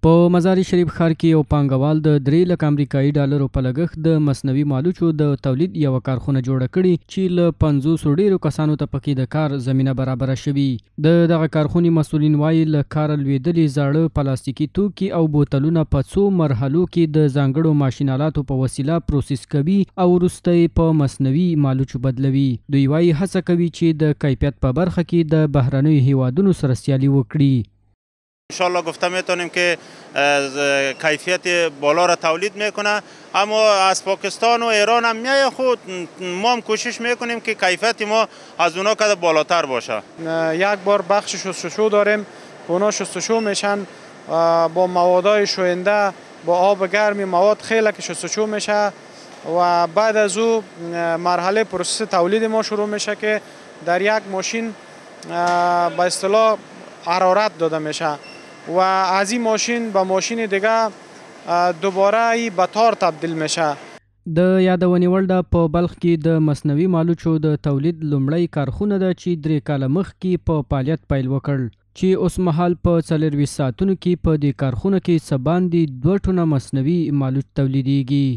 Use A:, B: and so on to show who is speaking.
A: په مزار شریف ښار کې یو پانګوال د 3 لک امریکایي ډالرو په لګښت د مصنوعي مالوچو د تولید یو کارخونه جوړه کړې چې له 500 ډیرو کسانو ته پکې د کار زمینه برابره شوي. دغه کارخونې مسؤلین وایي له کاره لوېدلي زاړه پلاستیکي توکي او بوتلونه په څو مرحلو کې د ځانګړو ماشین آلاتو په وسیله پروسس کوي او وروسته یې په مصنوعي مالوچو بدلوي. دوی وایي هڅه کوي چې د کیفیت په برخه کې د بهرنیو هیوادونو سره سیالي وکړي.
B: انشالله گفته میتونیم که کیفیت بالا را تولید میکنه، اما از پاکستان و ایران هم میای خود ما هم کوشش میکنیم که کیفیت ما از اونا که بالاتر باشه.
C: یک بار بخش شستشو داریم، اونا شستشو میشن با موادهای شوینده، با آب گرمی مواد خیلی که شستشو میشه و بعد از او مرحله پروسس تولید ما شروع میشه که در یک ماشین به اصطلاح حرارت داده میشه و از این ماشین به ماشین دیگه دوباره به تار تبدیل میشه.
A: د یادونې وړ ده په بلخ کې د مصنوعي مالوچو د تولید لومړی کارخونه ده چې 3 کاله مخکې په فعالیت پیل وکړ، چې اوس مهال په 24 ساعتونو کې په دې کارخونه کې څه باندې 2 ټنه مصنوعي مالوچ تولیدیږي.